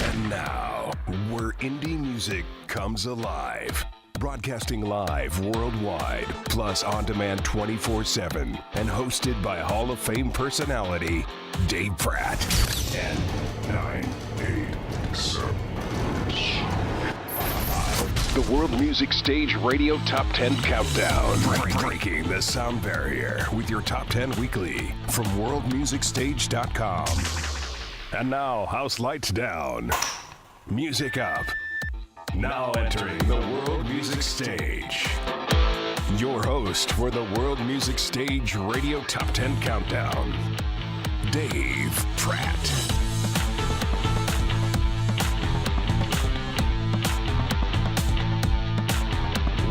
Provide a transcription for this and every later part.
And now, where indie music comes alive. Broadcasting live worldwide, plus on demand 24/7, and hosted by Hall of Fame personality Dave Pratt. 10, 9, 8, 7, 5. The World Music Stage Radio Top 10 Countdown. Breaking the sound barrier with your Top 10 weekly from worldmusicstage.com. And now, house lights down, music up. Now entering the World Music Stage. Your host for the World Music Stage Radio Top 10 Countdown, Dave Pratt.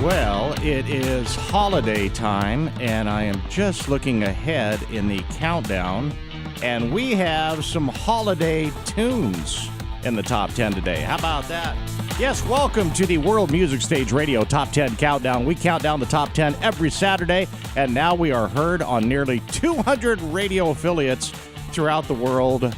Well, it is holiday time, and I am just looking ahead in the countdown, and we have some holiday tunes in the top 10 today. How about that? Yes, welcome to the World Music Stage Radio Top 10 Countdown. We count down the top 10 every Saturday, and now we are heard on nearly 200 radio affiliates throughout the world,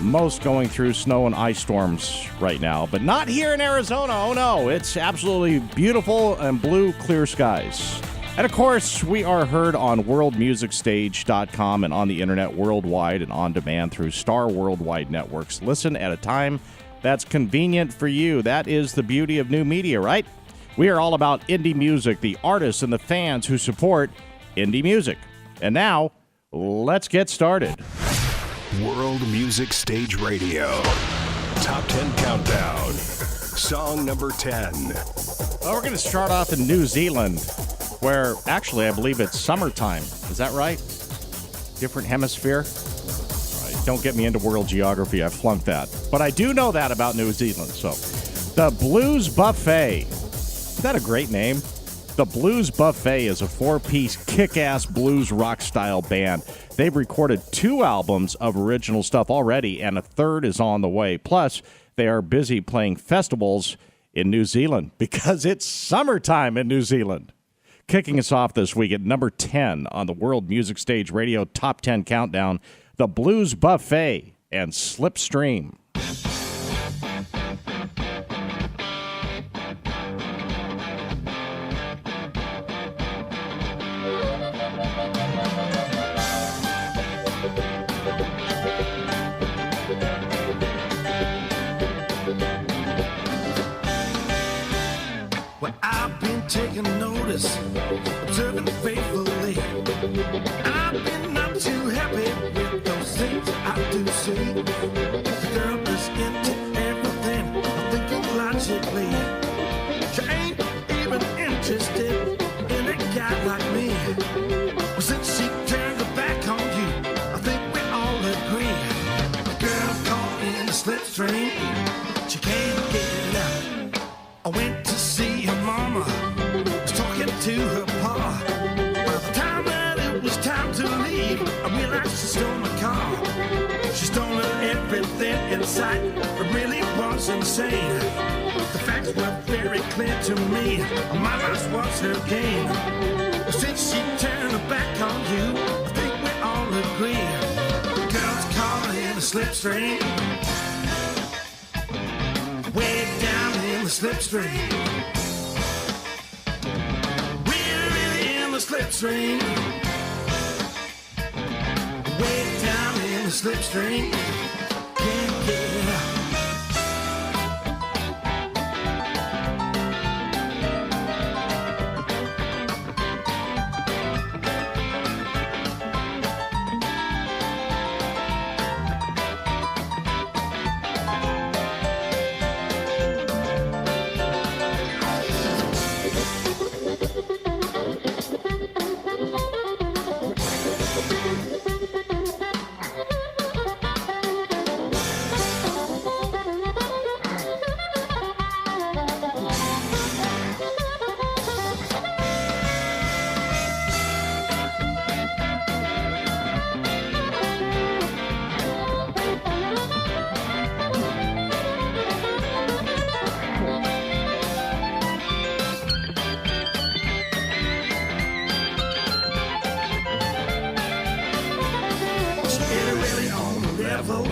most going through snow and ice storms right now, but not here in Arizona. Oh no, it's absolutely beautiful and blue, clear skies. And of course, we are heard on worldmusicstage.com and on the internet worldwide and on demand through Star Worldwide Networks. Listen at a time that's convenient for you. That is the beauty of new media, right? We are all about indie music, the artists and the fans who support indie music. And now, let's get started. World Music Stage Radio Top 10 Countdown. Song number 10. Well, we're going to start off in New Zealand, where actually I believe it's summertime. Is that right? Different hemisphere? All right, don't get me into world geography. I flunked that. But I do know that about New Zealand. So, the Blues Buffet. Isn't that a great name? The Blues Buffet is a four-piece kick-ass blues rock-style band. They've recorded 2 albums of original stuff already, and a third is on the way. Plus, they are busy playing festivals in New Zealand because it's summertime in New Zealand. Kicking us off this week at number 10 on the World Music Stage Radio Top 10 Countdown, the Blues Buffet and Slipstream. Well, I've been taking notice, observing faithfully, and I've been not too happy with those things I do see. The girl is into everything, I'm thinking logically. She ain't even interested in a guy like me. Well, since she turned her back on you, I think we all agree. The girl caught in the slipstream, she can't get it out. I went to see her mama, was talking to her pa. By the time that it was time to leave, I realized she stole my car. She stole everything in sight, it really was insane. The facts were very clear to me, my loss was her gain. But since she turned her back on you, I think we all agree. Girls caught in a slipstream, way down in the slipstream. We're really in the slipstream, way down in the slipstream. Can't get it out. level,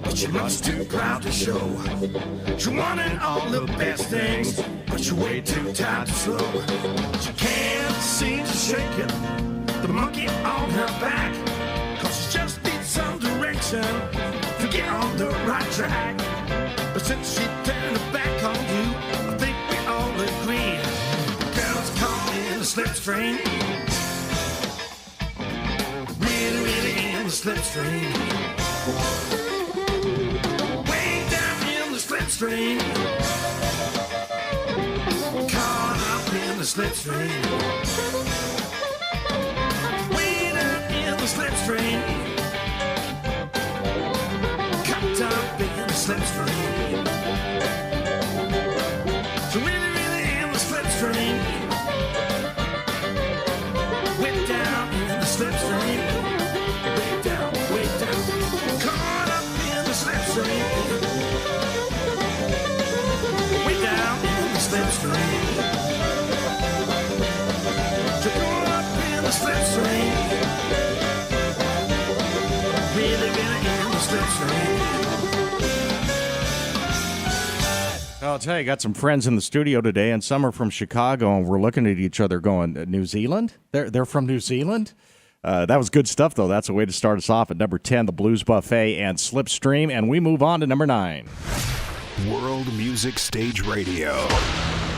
but you're much too proud to show. She wanted all the best things, but you're way too tired to slow. She can't seem to shake it, the monkey on her back, 'cause she just needs some direction to get on the right track. But since she turned her back on you, I think we all agree, girls caught in the slipstream, really in the slipstream, way down in the slipstream, caught up in the slipstream, way down in the slipstream, caught up in the slipstream, so really in the slipstream, way down in the slipstream, way down, caught up in the slipstream, way down in the slipstream, so caught up in the slipstream, really in the slipstream. I'll tell you, got some friends in the studio today, and some are from Chicago, and we're looking at each other going, New Zealand? They're from New Zealand? That was good stuff, though. That's a way to start us off at number 10, the Blues Buffet and Slipstream, and we move on to number 9. World Music Stage Radio.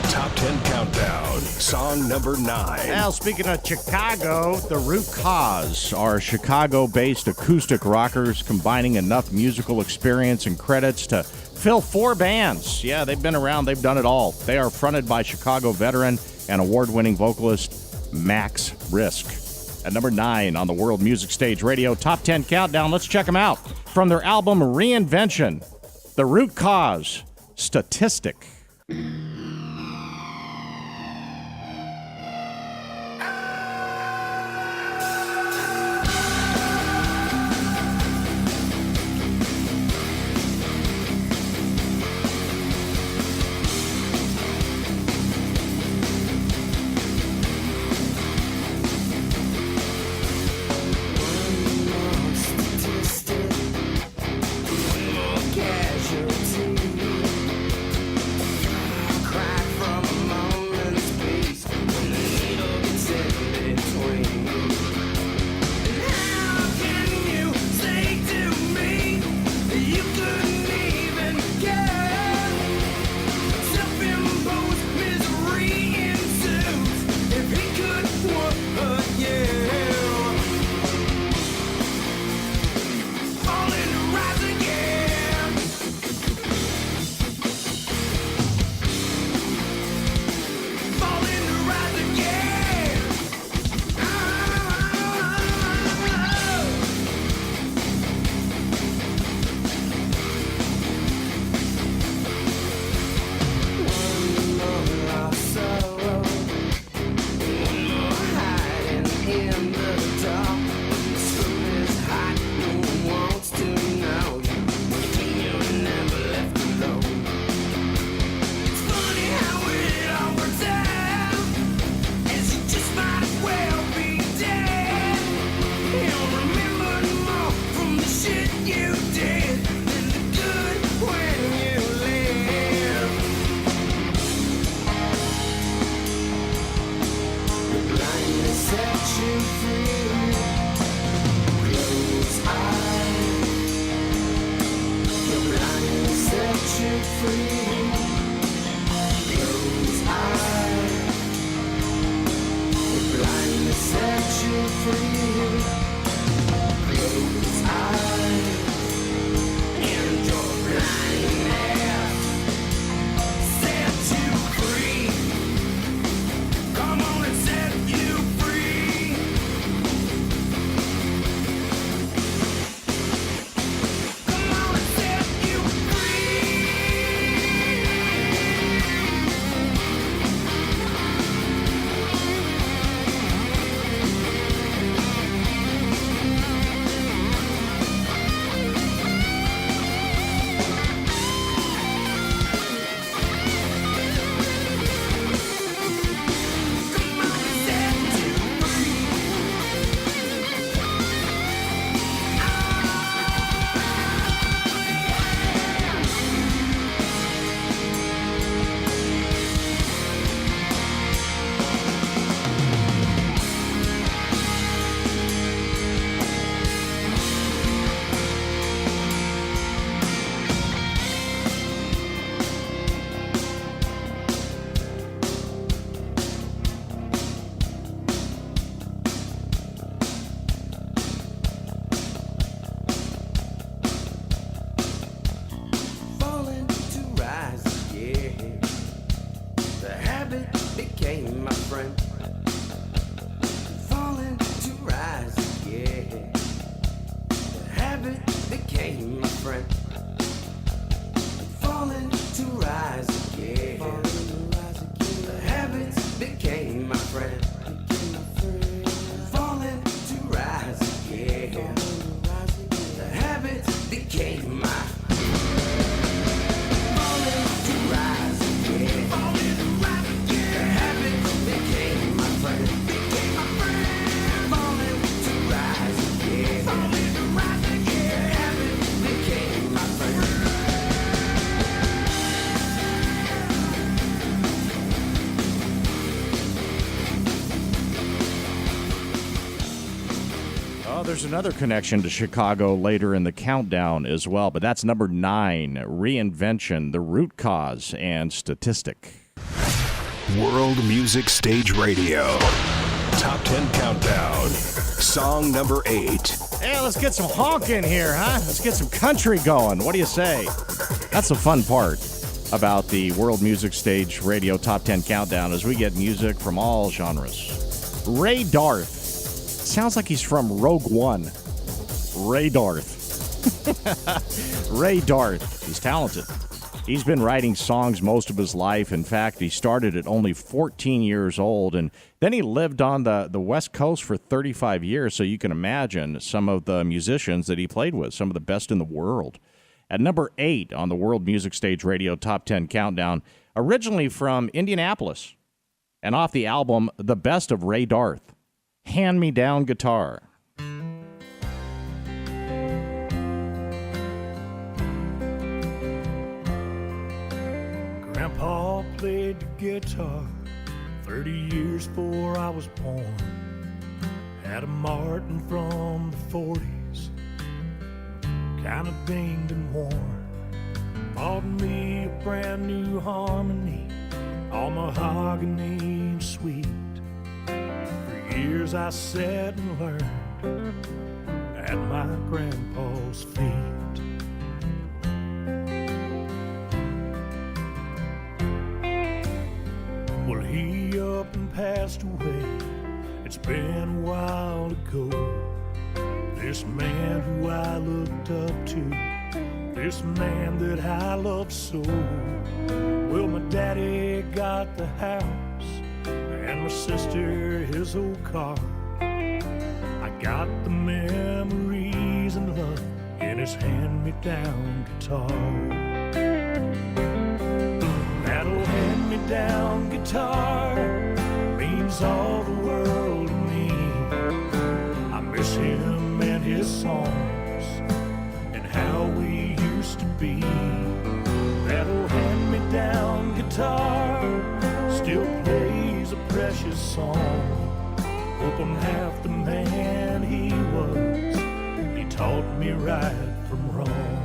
Top 10 Countdown. Song number 9. Now, speaking of Chicago, the Root Cause are Chicago-based acoustic rockers combining enough musical experience and credits to fill 4 bands. Yeah, they've been around. They've done it all. They are fronted by Chicago veteran and award-winning vocalist Max Risk. At number 9 on the World Music Stage Radio Top 10 Countdown, let's check them out. From their album Reinvention, The Root Cause, Statistic. habit became my friend. Falling to rise again. The habit became my friend. Falling to rise again. The habit became my falling to rise again. The habit became my friend. Falling to rise again. The habit became my friend. Oh, there's another connection to Chicago later in the countdown as well, but that's number 9, Reinvention, The Root Cause and Statistic. World Music Stage Radio. Top 10 Countdown. Song number 8. Hey, let's get some honk in here, huh? Let's get some country going. What do you say? That's the fun part about the World Music Stage Radio Top 10 Countdown as we get music from all genres. Ray Darth. Sounds like he's from Rogue One. Ray Darth. Ray Darth. He's talented. He's been writing songs most of his life. In fact, he started at only 14 years old, and then he lived on the West Coast for 35 years, so you can imagine some of the musicians that he played with, some of the best in the world. At number 8 on the World Music Stage Radio Top 10 Countdown, originally from Indianapolis, and off the album The Best of Ray Darth, Hand Me Down Guitar. Grandpa played the guitar 30 years before I was born. Had a Martin from the 40s, kinda dinged and worn. Bought me a brand new harmony, all mahogany and sweet. For years I sat and learned at my grandpa's feet. Well, he up and passed away, it's been a while ago. This man who I looked up to, this man that I loved so. Well, my daddy got the house, and my sister his old car. I got the memories and love in his hand-me-down guitar. That old hand-me-down guitar means all the world to me. I miss him and his songs and how we used to be. That old hand-me-down guitar still plays a precious song. Hope I'm half the man he was. He taught me right from wrong.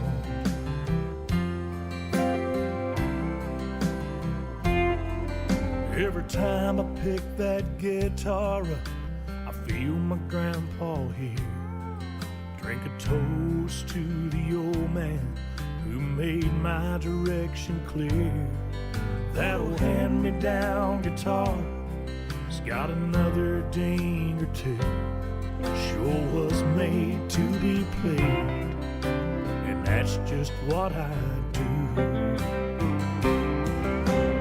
Every time I pick that guitar up, I feel my grandpa here. Drink a toast to the old man who made my direction clear. That old hand-me-down guitar has got another ding or two. Sure was made to be played, and that's just what I do.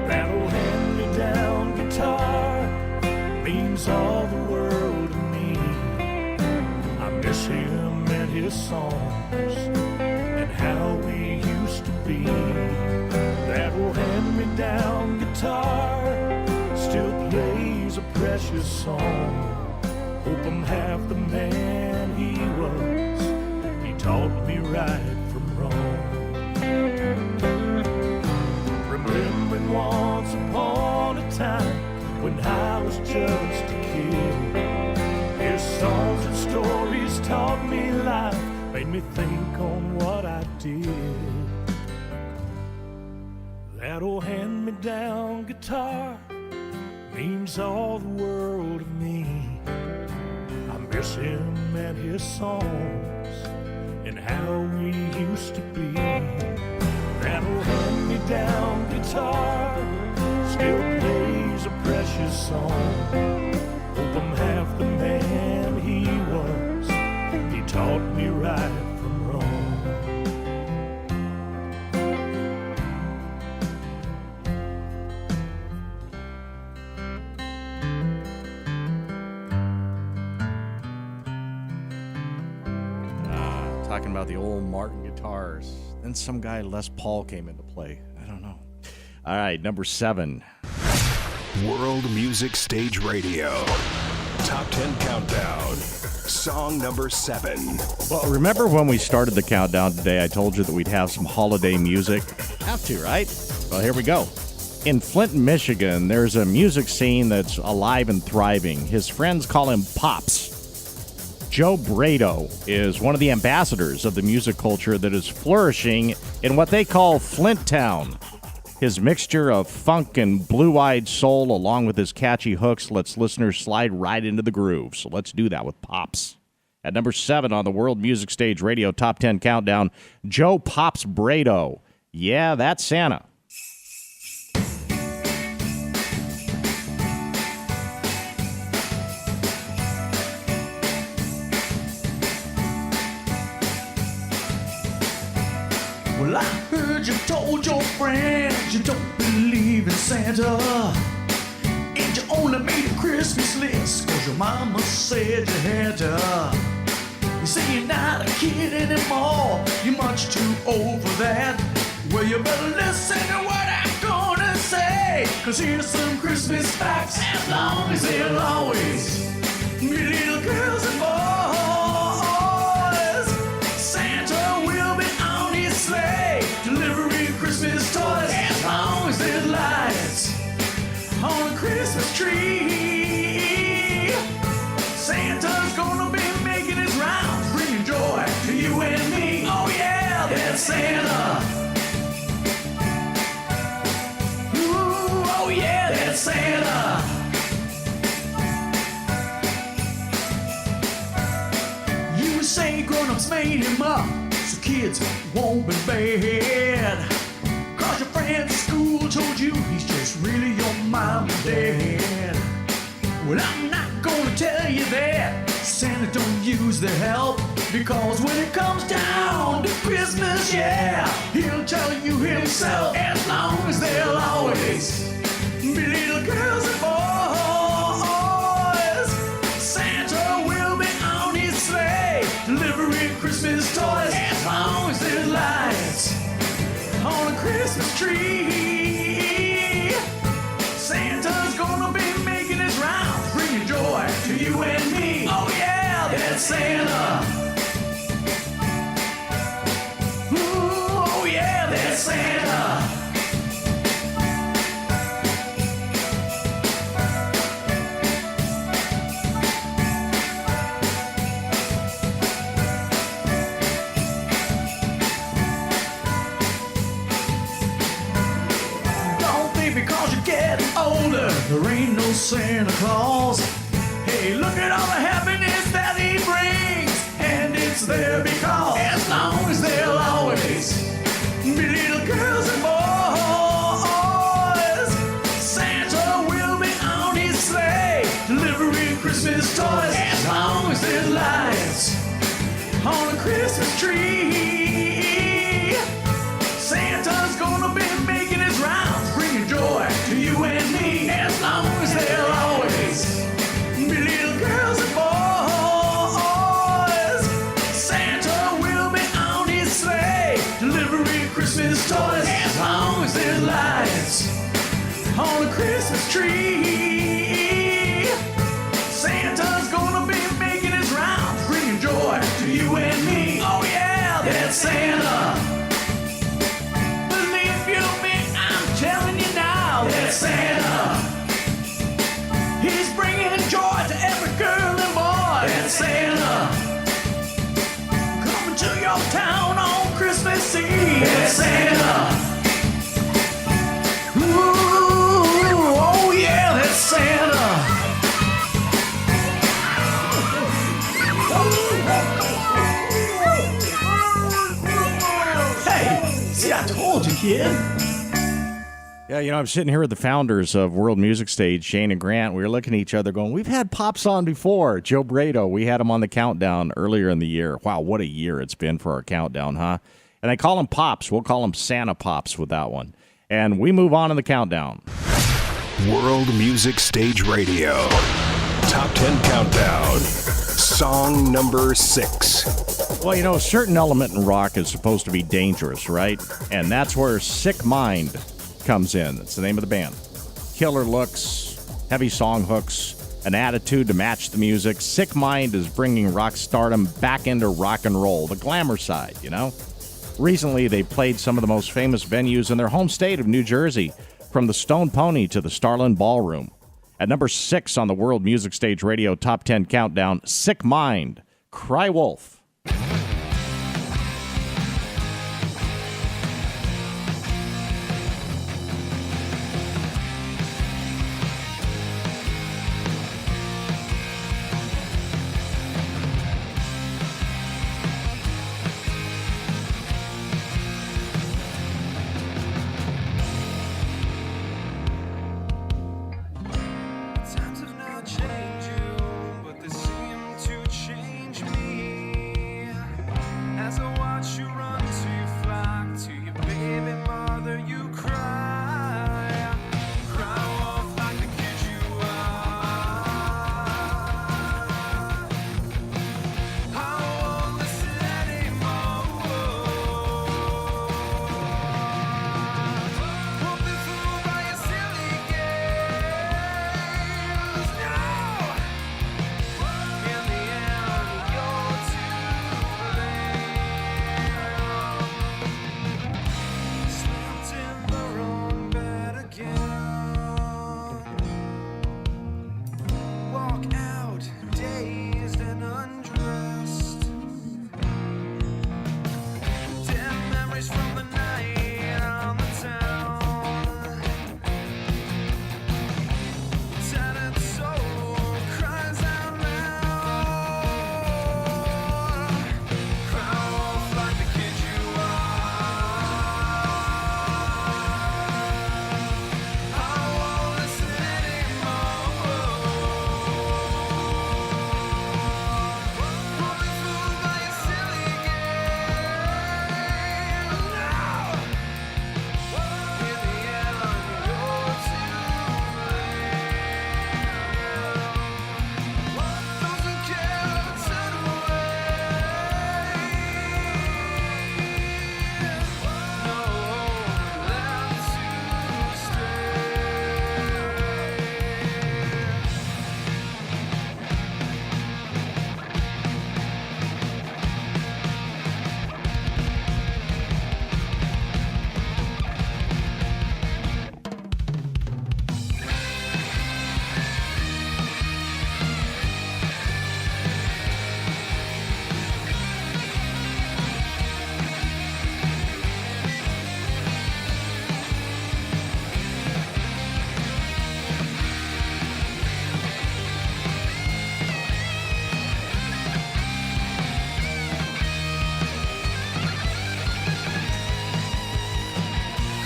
That old hand-me-down guitar means all the world to me. I miss him and his songs and how we used to be. That old hand-me-down guitar still plays a precious song. Hope I'm half the man he was. He taught me right from wrong. Remembering once upon a time when I was just a kid. His songs and stories taught me life, made me think on what I did. That old hand-me-down guitar means all the world to me. I miss him and his songs and how we used to be. That old hand-me-down guitar still plays a precious song. Hope I'm half the man he was. He taught me right from wrong. Talking about the old Martin guitars. Then some guy, Les Paul, came into play. I don't know. All right, number 7. World Music Stage Radio. Top 10 Countdown. Song number 7. Well, remember when we started the countdown today, I told you that we'd have some holiday music? Have to, right? Well, here we go. In Flint, Michigan, there's a music scene that's alive and thriving. His friends call him Pops. Joe Bredow is one of the ambassadors of the music culture that is flourishing in what they call Flint Town. His mixture of funk and blue-eyed soul, along with his catchy hooks, lets listeners slide right into the groove. So let's do that with Pops. At number 7 on the World Music Stage Radio Top 10 Countdown, Joe Pops Bredow. Yeah, that's Santa. Well, I heard you told your friends you don't believe in Santa, and you only made a Christmas list 'cause your mama said you had to. You say you're not a kid anymore, you're much too old for that. Well, you better listen to what I'm gonna say, 'cause here's some Christmas facts. As long as there'll always be little girls and boys, Santa will be on his sleigh, delivering Christmas toys. As long as there's lights on a Christmas tree, Santa's gonna be making his rounds, bringing joy to you and me. Oh yeah, that's Santa. Ooh, oh yeah, that's Santa. You say grown-ups made him up so kids won't be bad, 'cause your friends at school told you he's just really your mom and dad. Well, I'm not gonna tell you that Santa don't use the help, because when it comes down to Christmas, yeah, he'll tell you himself. As long as there'll always be little girls and boys, Santa will be on his sleigh, delivering Christmas toys. As long as there's lights on a Christmas tree, Santa's gonna be making his rounds, bringing joy to you and me. Oh yeah, that's Santa. Ooh, oh yeah, that's Santa. Don't think because you're getting older there ain't no Santa Claus. Hey, look at all the happiness that he brings, and it's there because as long as there'll always be little girls and boys, Santa will be on his sleigh, delivering Christmas toys. As long as there's lights on a Christmas tree, Santa's gonna be making his rounds, bringing joy to you and me. As long as there'll always be little girls and boys, Santa will be on his sleigh, delivering Christmas toys. As long as there's lights on a Christmas tree, Santa's gonna be making his rounds, bringing joy to you and me. Oh yeah, that's Santa. Believe you me, I'm telling you now, that's Santa. He's bringing joy to every girl and boy. That's Santa. Coming to your town on Christmas Eve. That's Santa. Ooh, oh yeah, that's Santa. Hey, see, I told you, kid. Yeah, you know, I'm sitting here with the founders of World Music Stage, Shane and Grant. We were looking at each other going, we've had Pops on before. Joe Bredow, we had him on the countdown earlier in the year. Wow, what a year it's been for our countdown, huh? And I call him Pops. We'll call him Santa Pops with that one. And we move on in the countdown. World Music Stage Radio. Top 10 Countdown. Song number 6. Well, a certain element in rock is supposed to be dangerous, right? And that's where Sick Mind comes in. That's the name of the band. Killer looks, heavy song hooks, an attitude to match the music. Sick Mind is bringing rock stardom back into rock and roll, the glamour side, Recently, they played some of the most famous venues in their home state of New Jersey, from the Stone Pony to the Starland Ballroom. At number 6 on the World Music Stage Radio Top 10 Countdown, Sick Mind, Cry Wolf. Times have not changed you, but they seem to change me. As I watch you run to your flock, to your baby mother, you cry. Cry off like the kid you are. I won't listen anymore. Won't be fooled by your silly games. No! In the end, you're to blame. Slept in the wrong bed again. Walk out, dazed and undressed. Dim memories from the night on the town. Tattered soul cries out loud. Cry off like the kid you are. I won't listen anymore. Won't be fooled by your silly games. No! In the end, you're to blame. Doesn't care, turn away. No, that's to stay.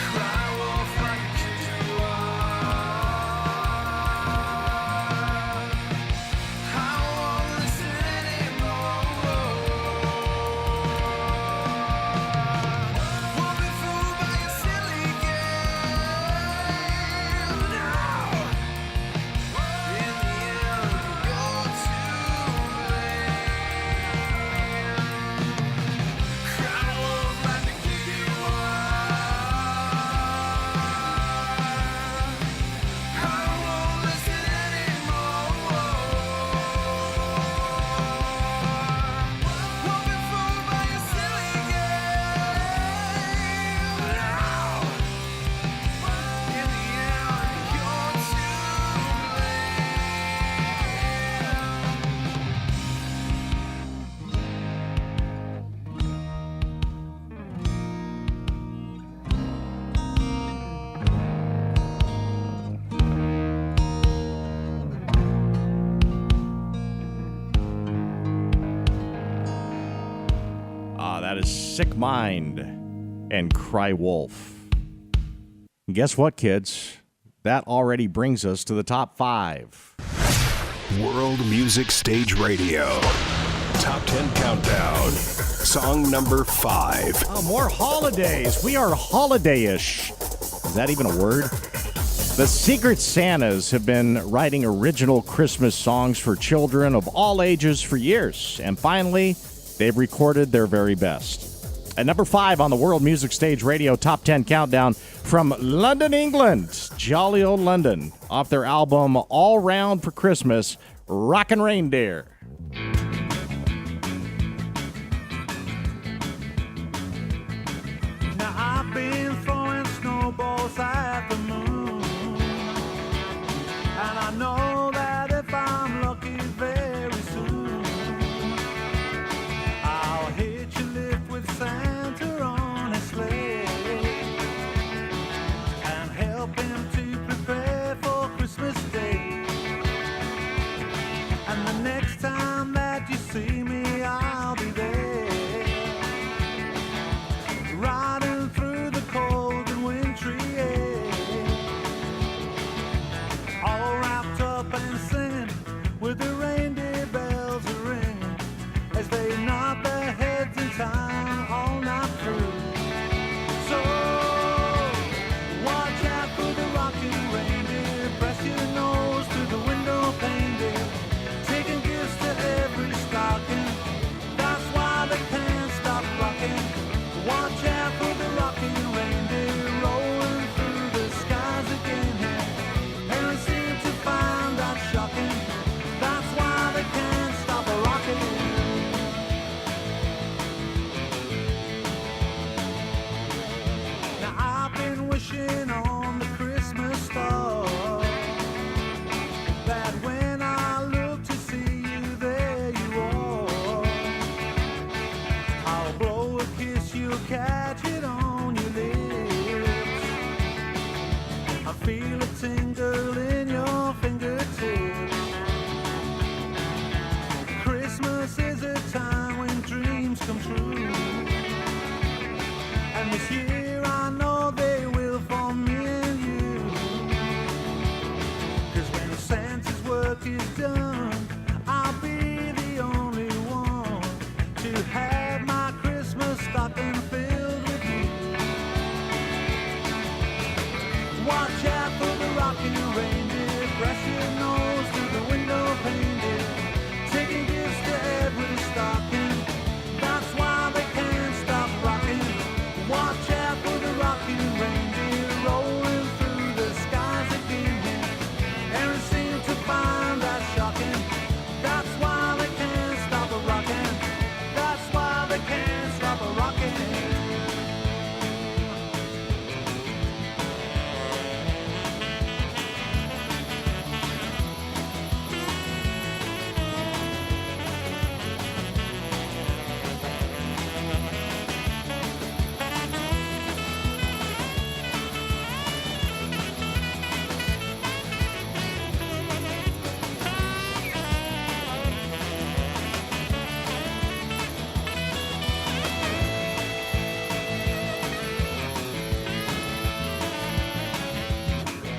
Cry wolf like the kid you are. I won't listen anymore. Won't be fooled by your silly games. No! In the end, you're to blame. Cry wolf like the kid you are. I won't listen anymore. Won't be fooled by your silly games. No! In the end, you're to That is Sick Mind and Cry Wolf. And guess what, kids? That already brings us to the top 5. World Music Stage Radio. Top 10 Countdown. Song number 5. Oh, more holidays. We are holiday-ish. Is that even a word? The Secret Santas have been writing original Christmas songs for children of all ages for years, and finally, they've recorded their very best. At number 5 on the World Music Stage Radio Top 10 Countdown from London, England, Jolly Old London, off their album All Round for Christmas, Rockin' Reindeer. Now I've been throwing snowballs at the moon, and I know that if I'm lucky very soon, I'll hitch a lift with Santa on his sleigh and help him to prepare for Christmas Day. And the next time that you see me, I'll be there, riding through the cold and wintry air, all wrapped up and singing with the reindeer bells a-ringing as they nod their heads in time all night through. So watch out for the rocking reindeer, press your nose to the window pane, dear, taking gifts to every stocking. That's why they can't stop rocking. Watch out for the rocking reindeer rolling through the skies again here. Parents seem to find that shocking. That's why they can't stop rocking. Now I've been wishing on the Christmas star that when I look to see you, there you are. I'll blow a kiss, you'll catch it on your lips. I feel a tingle in your fingertips. Christmas is a time when dreams come true, and this year I know they will for me and you. 'Cause when Santa's work is done, I'll be the only one to have my Christmas stocking filled with you. Watch out for the rocking reindeer, press your nose to the window pane, dear, taking gifts to every stocking. That's why they can't stop rocking. Watch out for the rocking reindeer rolling through the skies again here. Parents seem to find that shocking. That's why they can't stop rocking. That's why they can't stop rocking.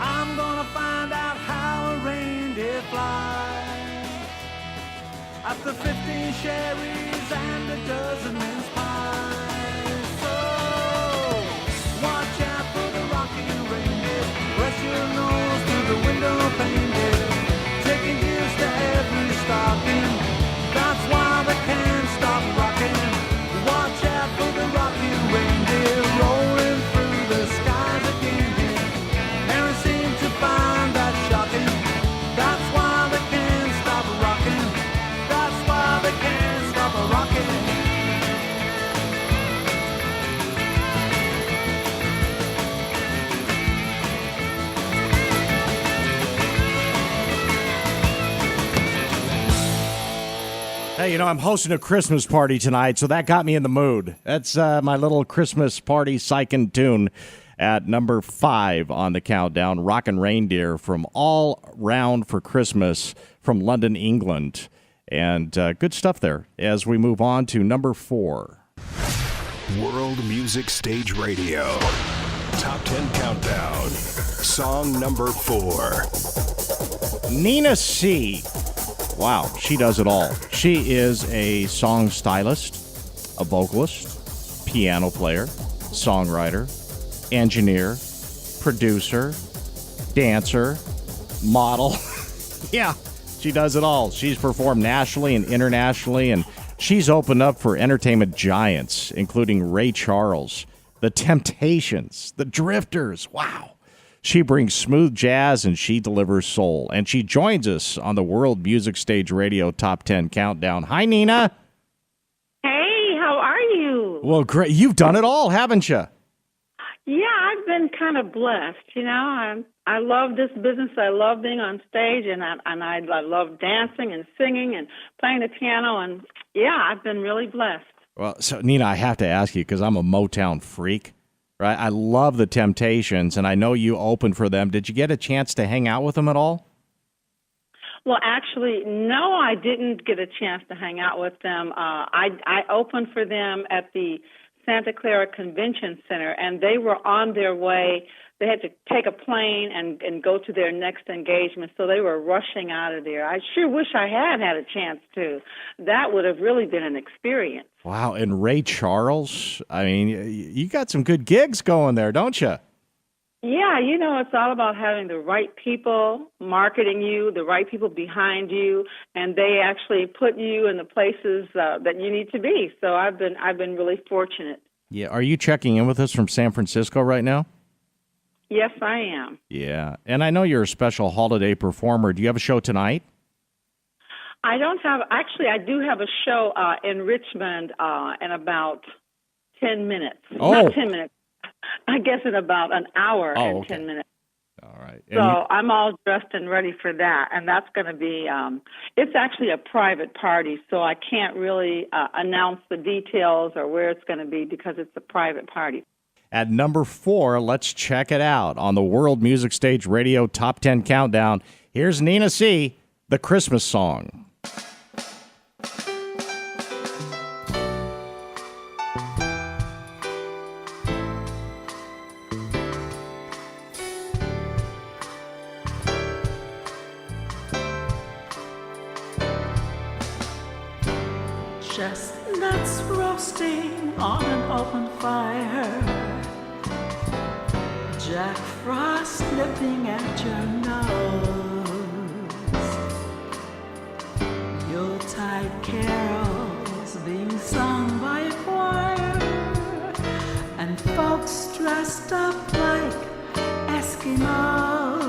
I'm gonna find out how a reindeer flies after 15 sherries and a dozen mince pies. So watch out for the rocking reindeer, press your nose to the window pane, dear, taking gifts to every stocking. That's why they can't stop rocking. Watch out for the rocking reindeer rolling through the skies again here. Parents seem to find that shocking. That's why they can't stop rocking. That's why they can't stop rocking. Hey, I'm hosting a Christmas party tonight, so that got me in the mood. That's my little Christmas party psychin' tune at number 5 on the countdown, Rockin' Reindeer from All Round for Christmas from London, England. And good stuff there as we move on to number 4. World Music Stage Radio. Top 10 Countdown. Song number 4. Nina C. Wow, she does it all. She is a song stylist, a vocalist, piano player, songwriter, engineer, producer, dancer, model. Yeah, she does it all. She's performed nationally and internationally, and she's opened up for entertainment giants, including Ray Charles, The Temptations, The Drifters. Wow. She brings smooth jazz and she delivers soul. And she joins us on the World Music Stage Radio Top 10 Countdown. Hi, Nina. Hey, how are you? Well, great. You've done it all, haven't you? Yeah, I've been kind of blessed. You know, I love this business. I love being on stage, and I love dancing and singing and playing the piano. And, yeah, I've been really blessed. Well, so, Nina, I have to ask you, because I'm a Motown freak, right? I love the Temptations, and I know you opened for them. Did you get a chance to hang out with them at all? Well, actually, no, I didn't get a chance to hang out with them. I opened for them at the Santa Clara Convention Center, and they were on their way. They had to take a plane and go to their next engagement, so they were rushing out of there. I sure wish I had a chance to. That would have really been an experience. Wow, and Ray Charles, I mean, you got some good gigs going there, don't you? Yeah, you know, it's all about having the right people marketing you, the right people behind you, and they actually put you in the places that you need to be. So I've been really fortunate. Yeah, are you checking in with us from San Francisco right now? Yes, I am. Yeah, and I know you're a special holiday performer. Do you have a show tonight? I don't have, actually, I do have a show in Richmond in about 10 minutes. Oh. Not 10 minutes. I guess in about an hour and okay. 10 minutes. All right. So I'm all dressed and ready for that, and that's going to be, it's actually a private party, so I can't really announce the details or where it's going to be because it's a private party. At number 4, let's check it out on the World Music Stage Radio Top 10 Countdown. Here's Nina C., The Christmas Song. Chestnuts roasting on an open fire, Jack Frost nipping at your nose, Yuletide carols being sung by a choir, and folks dressed up like Eskimos.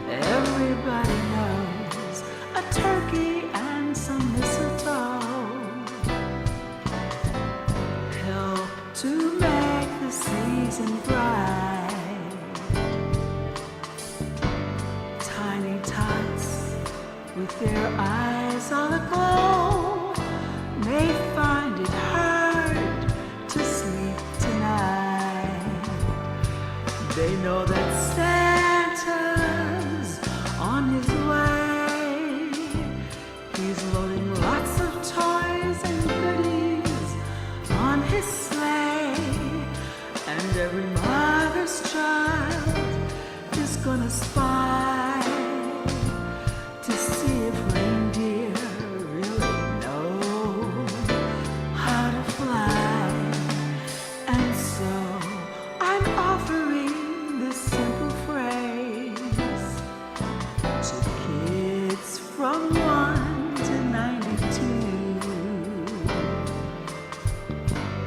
Everybody knows a turkey and some mistletoe help to make the season bright. Tiny tots with their eyes on aglow may find it hard to sleep tonight. They know that Santa's on his way. He's loading lots of toys and goodies on his sleigh, and every mother's child is gonna spy to see if reindeer really know how to fly. And so I'm offering this simple phrase to kids from 1 to 92.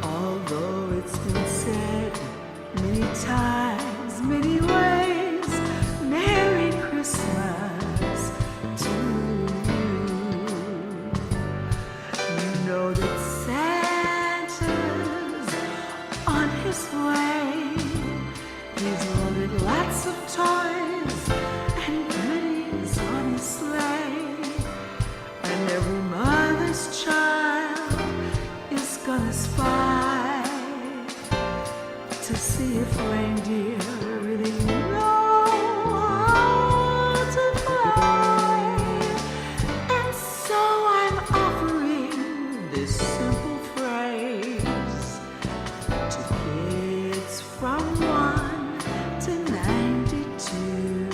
Although it's been said many times, many ways, Merry Christmas to you. You know that Santa's on his way. He's loaded lots of toys and goodies on his sleigh, and every mother's child is gonna spy to see if reindeer really know how to fly. And so I'm offering this simple phrase to kids from 1 to 92.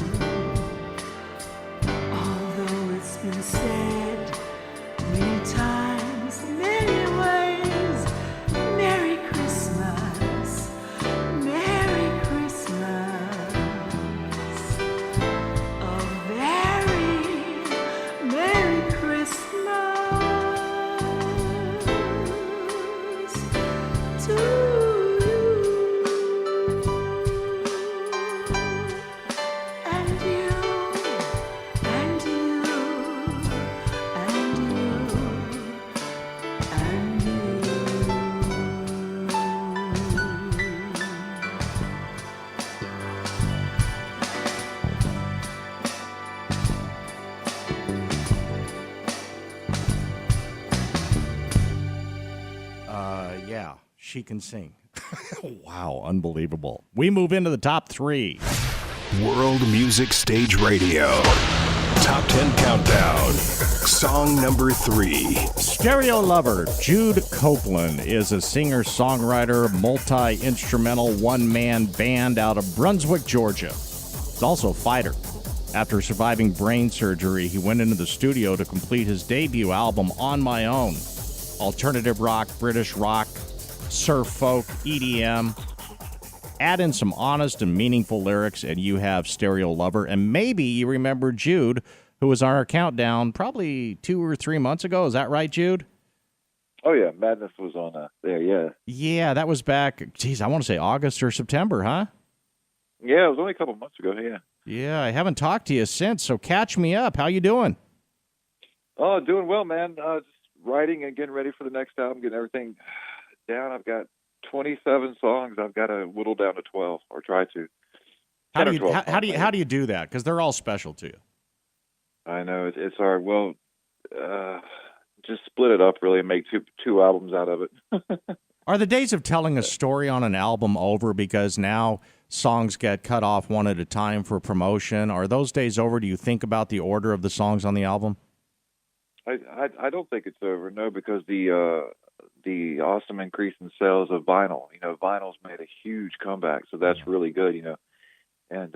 Although it's been said many times, many ways, Merry Christmas, Merry Christmas to you. And you, and you, and you, Yeah, she can sing. Wow, unbelievable. We move into the top 3. World Music Stage Radio. Top 10 Countdown. Song number 3. Stereolover. Jude Copeland is a singer-songwriter, multi-instrumental, one-man band out of Brunswick, Georgia. He's also a fighter. After surviving brain surgery, he went into the studio to complete his debut album, On My Own. Alternative rock, British rock, surf folk, EDM. Add in some honest and meaningful lyrics, and you have Stereolover. And maybe you remember Jude, who was on our countdown probably 2 or 3 months ago. Is that right, Jude? Oh, yeah. Madness was on there, yeah. Yeah, that was back, geez, I want to say August or September, huh? Yeah, it was only a couple months ago, yeah. Yeah, I haven't talked to you since, so catch me up. How you doing? Oh, doing well, man. Just writing and getting ready for the next album, getting everything down. I've got 27 songs. I've got to whittle down to 12, or try to. How do you do that? Because they're all special to you. I know it's hard. Well, just split it up really and make two albums out of it. Are the days of telling a story on an album over because now songs get cut off one at a time for promotion? Are those days over? Do you think about the order of the songs on the album? I don't think it's over, no, because the awesome increase in sales of vinyl. Vinyl's made a huge comeback, so that's really good. And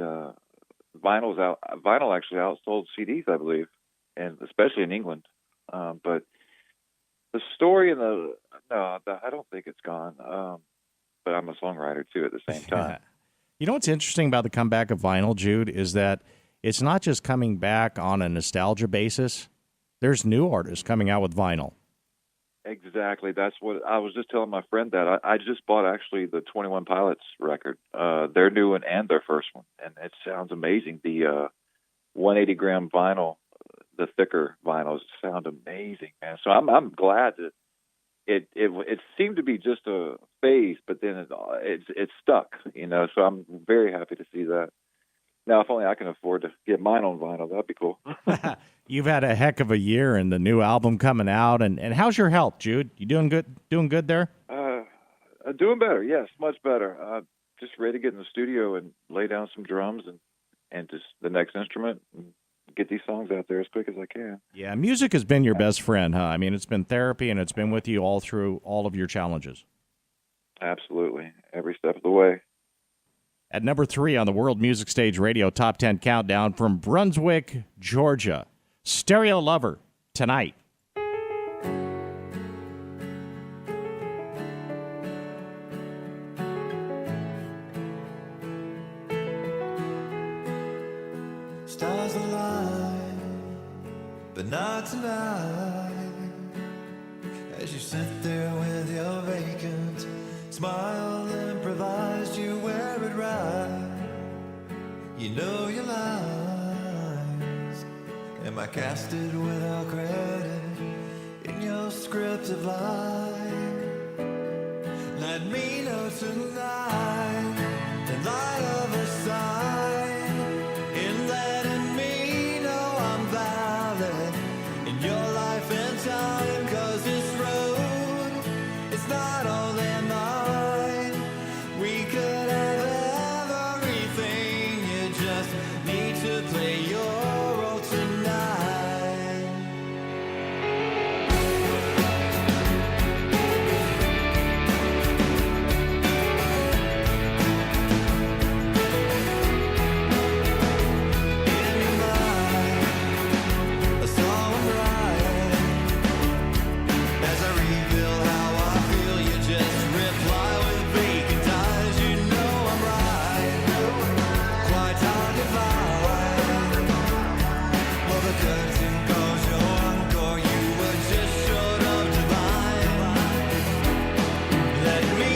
vinyl actually outsold CDs, I believe, and especially in England. But the story and I don't think it's gone. But I'm a songwriter too at the same time. You know what's interesting about the comeback of vinyl, Jude, is that it's not just coming back on a nostalgia basis. There's new artists coming out with vinyl. Exactly. That's what I was just telling my friend that. I just bought actually the 21 Pilots record, their new one and their first one, and it sounds amazing. The 180-gram vinyl, the thicker vinyls sound amazing, man. So I'm glad that it seemed to be just a phase, but then it's stuck, So I'm very happy to see that. Now, if only I can afford to get mine on vinyl, that'd be cool. You've had a heck of a year and the new album coming out. And how's your health, Jude? You doing good? Doing good there? Doing better, yes, much better. Just ready to get in the studio and lay down some drums and just the next instrument and get these songs out there as quick as I can. Yeah, music has been your best friend, huh? I mean, it's been therapy and it's been with you all through all of your challenges. Absolutely, every step of the way. At number 3 on the World Music Stage Radio Top 10 Countdown from Brunswick, Georgia, Stereolover, Tonight. Stars align, but not tonight. As you sit there with your vacant smile, improvised, you wear it right. You know your lines, am I casted without credit in your script of life? Let me know tonight, in light of a sign, in letting me know I'm valid in your life and time. 'Cause this road is not only mine, we could have everything. You just need to play your role tonight. In your mind, a solemn ride. As I reveal how I feel, you just reply with vacant eyes. You know I'm right, quite hard to find. Well, the curtain goes your or you were just short of divine. Let me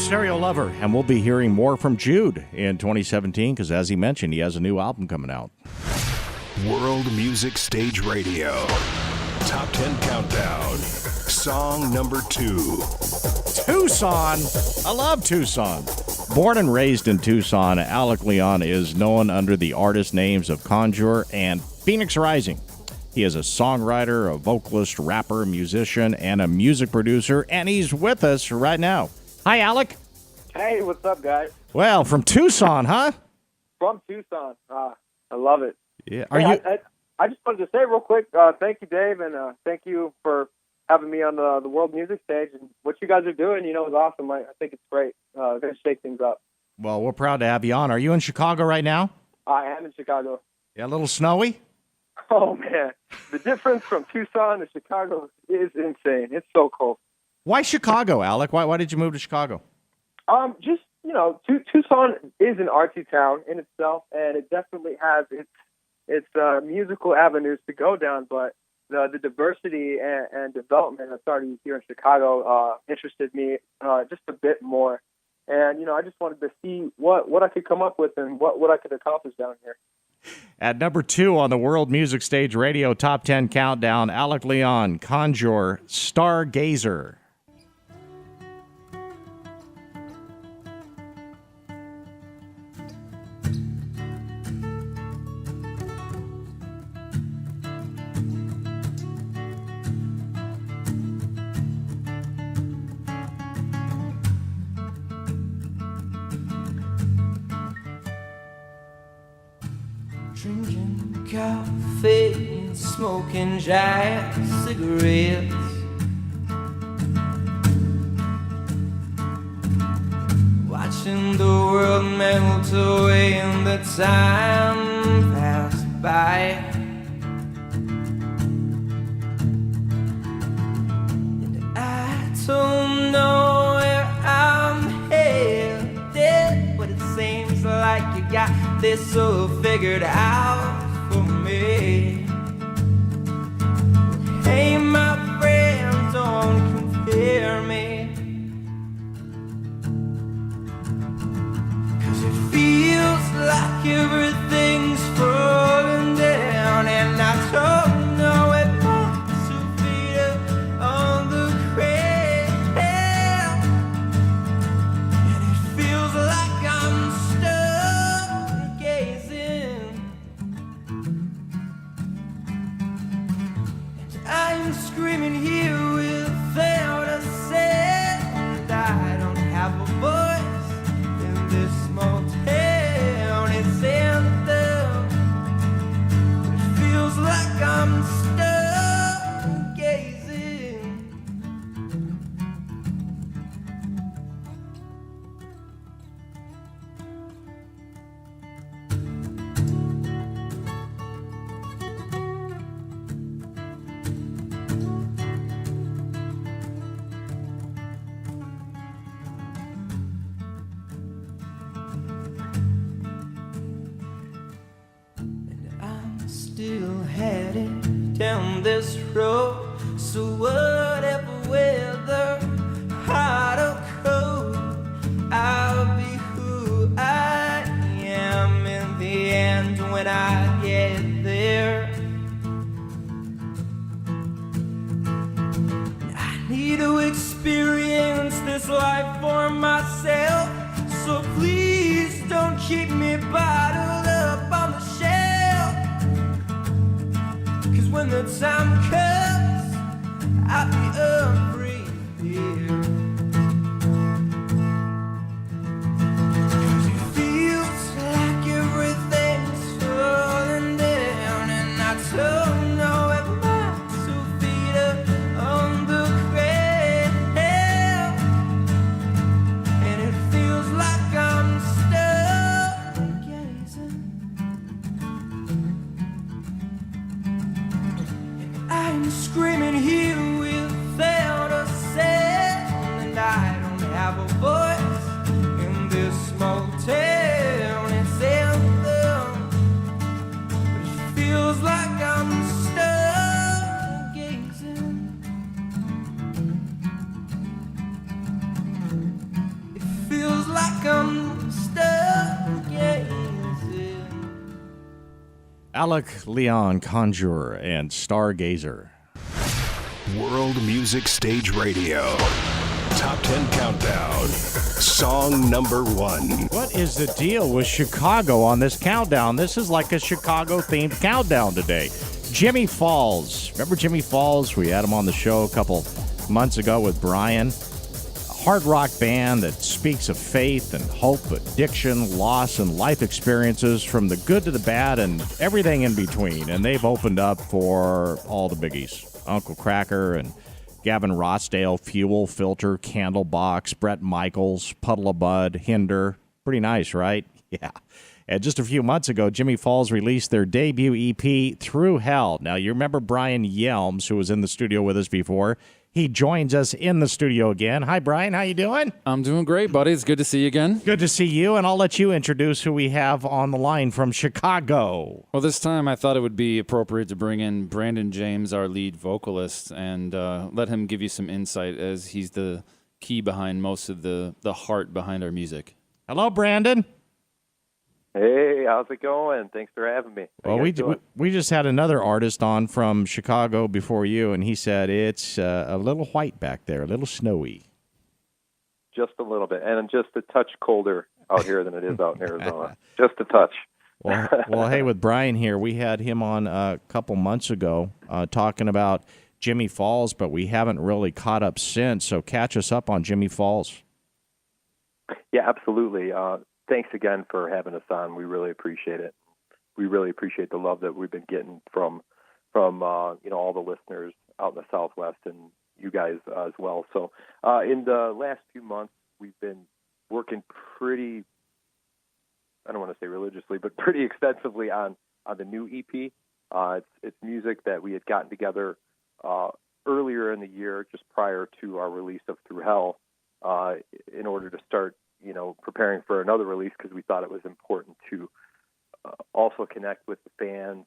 Stereolover, and we'll be hearing more from Jude in 2017 because, as he mentioned, he has a new album coming out. World Music Stage Radio. Top 10 Countdown. Song number 2. Tucson. I love Tucson. Born and raised in Tucson, Alec Leon is known under the artist names of Conjure and Phoenix Rising. He is a songwriter, a vocalist, rapper, musician, and a music producer, and he's with us right now. Hi, Alec. Hey, what's up, guys? Well, from Tucson, huh? From Tucson. I love it. Yeah. I just wanted to say real quick, thank you, Dave, and thank you for having me on the World Music Stage. And what you guys are doing, is awesome. I think it's great. Going to shake things up. Well, we're proud to have you on. Are you in Chicago right now? I am in Chicago. Yeah, a little snowy? Oh, man. The difference from Tucson to Chicago is insane. It's so cold. Why Chicago, Alec? Why did you move to Chicago? Just, Tucson is an artsy town in itself, and it definitely has its musical avenues to go down, but the diversity and development that's starting here in Chicago interested me just a bit more. And, I just wanted to see what I could come up with and what I could accomplish down here. At number 2 on the World Music Stage Radio Top 10 Countdown, Alec Leon, Conjure, Stargazer. Drinking coffee and smoking giant cigarettes. Watching the world melt away and the time pass by. And I don't know where I'm headed, but it seems like you got this all figured out for me. Hey, my friend, don't compare me, 'cause it feels like everything's falling down, and I don't know if my 2 feet are on the ground, and it feels like I'm I'm screaming here without a sound. I don't have a voice in this small town. It's anthem. It feels like I'm stargazing. Still headed down this road, so whatever weather, hot or cold, I'll be who I am in the end when I get there. I need to experience this life for myself, so please don't keep me bottled up on the shelf. When the time comes, I'll be unprepared. 'Cause it feels like everything's falling down, and I don't know if my 2 feet are on the ground, and it feels like I'm stargazing. I'm screaming here without a sound, like I'm stuck gazing. Alec, Leon, Conjurer, and Stargazer. World Music Stage Radio. Top 10 Countdown. Song number 1. What is the deal with Chicago on this countdown? This is like a Chicago-themed countdown today. Jimi Falls. Remember Jimi Falls? We had him on the show a couple months ago with Brian. A hard rock band that speaks of faith and hope, addiction, loss, and life experiences from the good to the bad and everything in between. And they've opened up for all the biggies. Uncle Kracker and Gavin Rossdale, Fuel, Filter, Candlebox, Bret Michaels, Puddle of Bud, Hinder. Pretty nice, right? Yeah. And just a few months ago, Jimi Falls released their debut EP, Through Hell. Now, you remember Brian Yelms, who was in the studio with us before. He joins us in the studio again. Hi, Brian. How you doing? I'm doing great, buddy. It's good to see you again. Good to see you, and I'll let you introduce who we have on the line from Chicago. Well, this time I thought it would be appropriate to bring in Brandon James, our lead vocalist, and let him give you some insight, as he's the key behind most of the heart behind our music. Hello, Brandon. Hey, how's it going? Thanks for having me. Well, we just had another artist on from Chicago before you, and he said it's a little white back there, a little snowy. Just a little bit, and just a touch colder out here than it is out in Arizona. Just a touch. Well, hey, with Brian here, we had him on a couple months ago talking about Jimi Falls, but we haven't really caught up since, so catch us up on Jimi Falls. Yeah, absolutely. Thanks again for having us on. We really appreciate it. We really appreciate the love that we've been getting from all the listeners out in the Southwest and you guys as well. So in the last few months, we've been working pretty, I don't want to say religiously, but pretty extensively on the new EP. It's music that we had gotten together earlier in the year, just prior to our release of Through Hell, in order to start preparing for another release, because we thought it was important to also connect with the fans,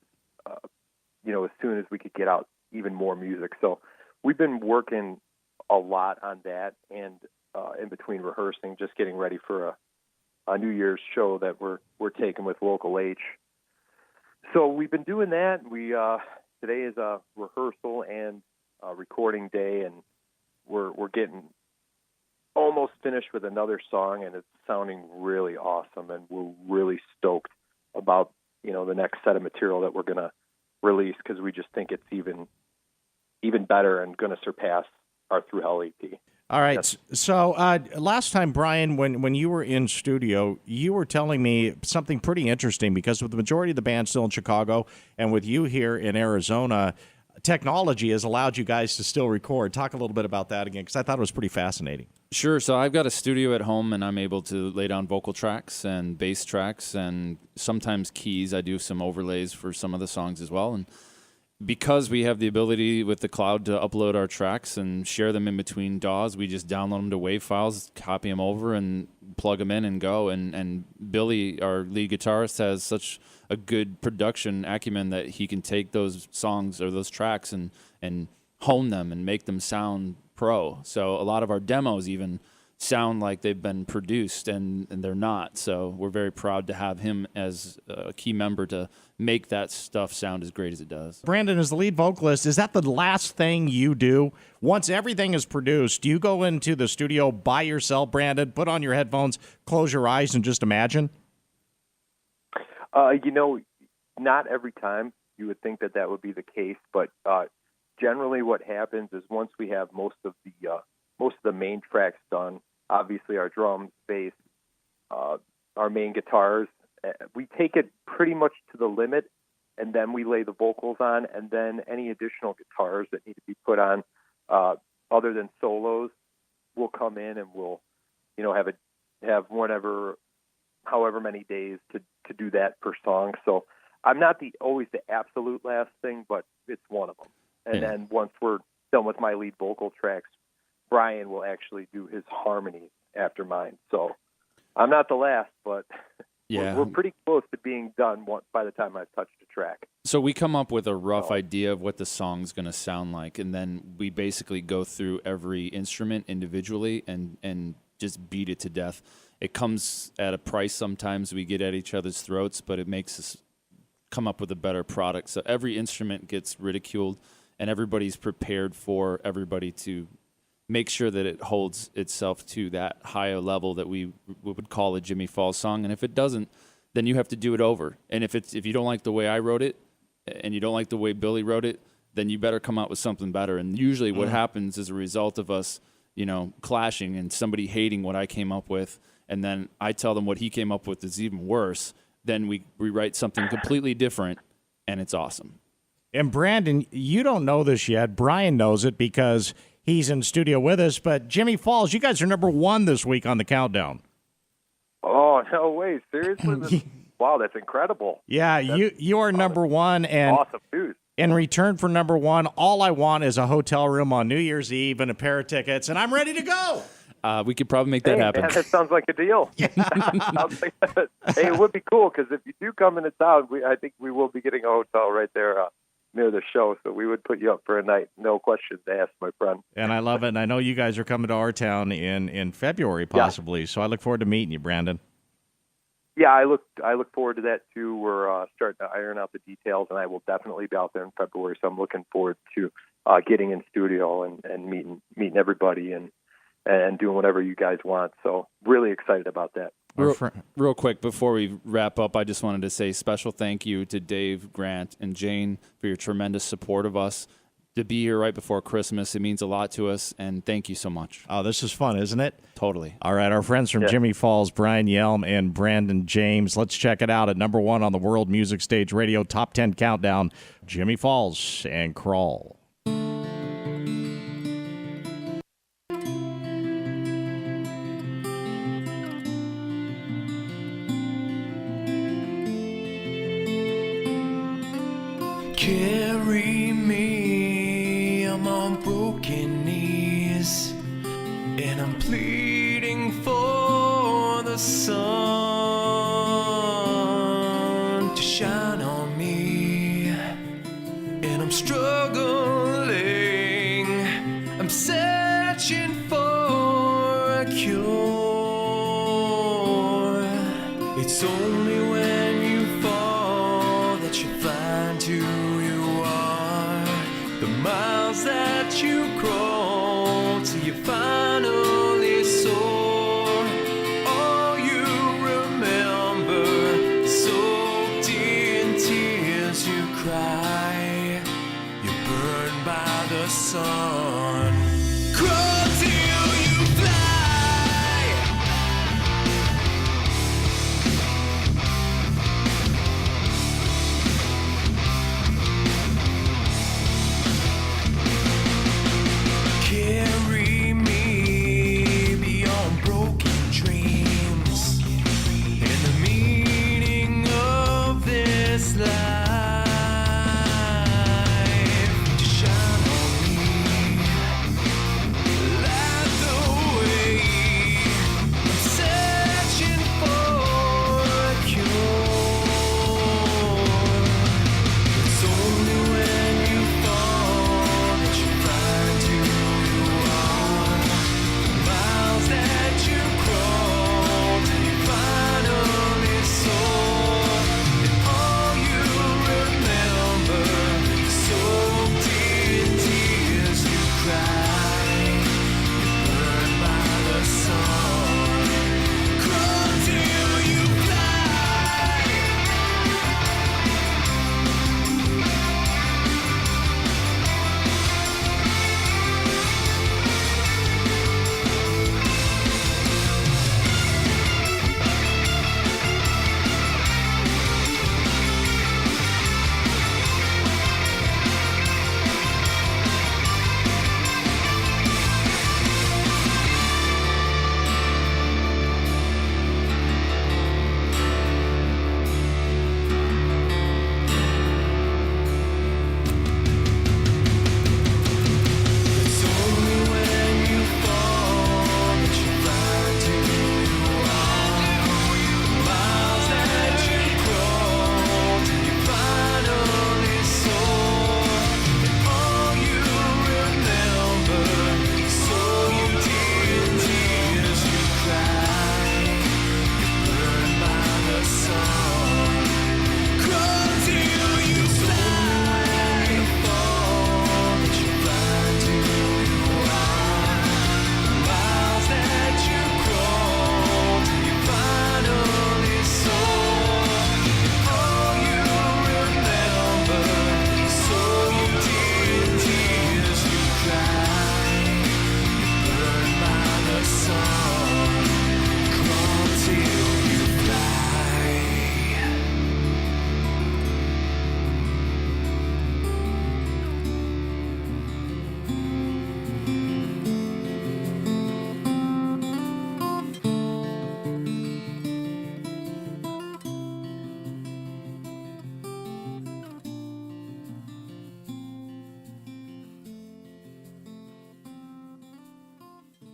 as soon as we could get out even more music. So we've been working a lot on that, and in between rehearsing, just getting ready for a New Year's show that we're taking with Local H. So we've been doing that. Today is a rehearsal and a recording day, and we're getting almost finished with another song, and it's sounding really awesome, and we're really stoked about the next set of material that we're going to release, because we just think it's even better and going to surpass our Through Hell EP. All right. So last time, Brian, when you were in studio, you were telling me something pretty interesting, because with the majority of the band still in Chicago and with you here in Arizona, technology has allowed you guys to still record. Talk a little bit about that again, because I thought it was pretty fascinating. Sure. So I've got a studio at home, and I'm able to lay down vocal tracks and bass tracks and sometimes keys. I do some overlays for some of the songs as well. And because we have the ability with the cloud to upload our tracks and share them in between DAWs, we just download them to WAV files, copy them over, and plug them in and go. And Billy, our lead guitarist, has such a good production acumen that he can take those songs or those tracks and hone them and make them sound pro. So a lot of our demos even sound like they've been produced, and they're not. So we're very proud to have him as a key member to make that stuff sound as great as it does. Brandon, as the lead vocalist, is that the last thing you do? Once everything is produced, do you go into the studio by yourself, Brandon, put on your headphones, close your eyes, and just imagine? Not every time. You would think that would be the case, but generally what happens is once we have most of the main tracks done, obviously our drums, bass, our main guitars, we take it pretty much to the limit, and then we lay the vocals on, and then any additional guitars that need to be put on, other than solos, will come in, and we'll, have however many days to do that per song. So I'm not always the absolute last thing, but it's one of them. And then once we're done with my lead vocal tracks, Brian will actually do his harmonies after mine. So I'm not the last, but we're pretty close to being done by the time I've touched a track. So we come up with a rough idea of what the song's going to sound like, and then we basically go through every instrument individually and just beat it to death. It comes at a price sometimes we get at each other's throats, but it makes us come up with a better product. So every instrument gets ridiculed, and everybody's prepared for everybody to make sure that it holds itself to that higher level that we would call a Jimmy Falls song. And if it doesn't, then you have to do it over. And if you don't like the way I wrote it and you don't like the way Billy wrote it, then you better come out with something better. And usually what happens as a result of us, clashing and somebody hating what I came up with, and then I tell them what he came up with is even worse, then we write something completely different, and it's awesome. And Brandon, you don't know this yet. Brian knows it because he's in studio with us. But Jimmy Falls, you guys are number 1 this week on the countdown. Oh, no way. Seriously? Wow, that's incredible. Yeah, you are number 1. And awesome news. In return for number 1, all I want is a hotel room on New Year's Eve and a pair of tickets, and I'm ready to go. We could probably make that happen. Man, that sounds like a deal. Hey, it would be cool because if you do come into town, I think we will be getting a hotel right there near the show, so we would put you up for a night, no questions asked, my friend. And I love it, and I know you guys are coming to our town in February possibly, so I look forward to meeting you, Brandon. Yeah, I look forward to that too. We're starting to iron out the details, and I will definitely be out there in February, so I'm looking forward to getting in studio and meeting everybody and doing whatever you guys want. So really excited about that. Real quick, before we wrap up, I just wanted to say special thank you to Dave, Grant, and Jane for your tremendous support of us. To be here right before Christmas, it means a lot to us, and thank you so much. Oh, this is fun, isn't it? Totally. All right, our friends from Jimmy Falls, Brian Yelm and Brandon James. Let's check it out at number 1 on the World Music Stage Radio Top 10 Countdown, Jimmy Falls and Crawl. Carry me, I'm on broken knees, and I'm pleading for the sun to shine on me, and I'm struggling, I'm searching for a cure. It's only when you fall that you find who the miles that you crawl till you finally soar. All you remember, soaked in tears you cry. You're burned by the sun. Crawl till you fly.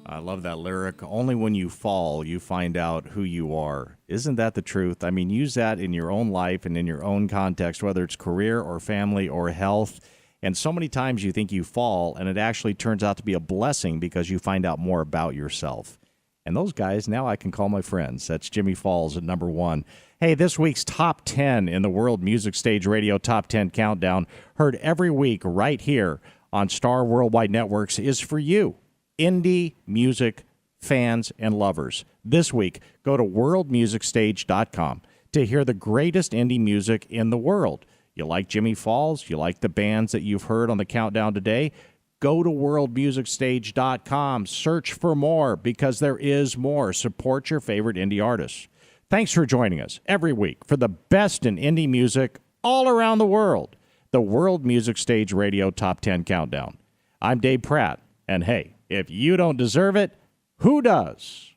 I love that lyric. Only when you fall, you find out who you are. Isn't that the truth? I mean, use that in your own life and in your own context, whether it's career or family or health. And so many times you think you fall, and it actually turns out to be a blessing because you find out more about yourself. And those guys, now I can call my friends. That's Jimmy Falls at number 1. Hey, this week's top 10 in the World Music Stage Radio Top 10 Countdown, heard every week right here on Star Worldwide Networks, is for you, indie music fans and lovers. This week, go to worldmusicstage.com to hear the greatest indie music in the world. You like Jimmy Falls? You like the bands that you've heard on the countdown today? Go to worldmusicstage.com. Search for more because there is more. Support your favorite indie artists. Thanks for joining us every week for the best in indie music all around the world. The World Music Stage Radio Top 10 Countdown. I'm Dave Pratt, and hey, if you don't deserve it, who does?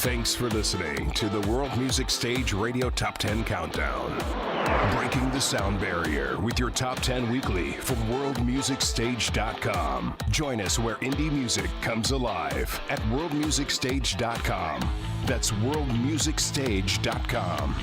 Thanks for listening to the World Music Stage Radio Top 10 Countdown. Breaking the sound barrier with your Top 10 Weekly from worldmusicstage.com. Join us where indie music comes alive at worldmusicstage.com. That's worldmusicstage.com.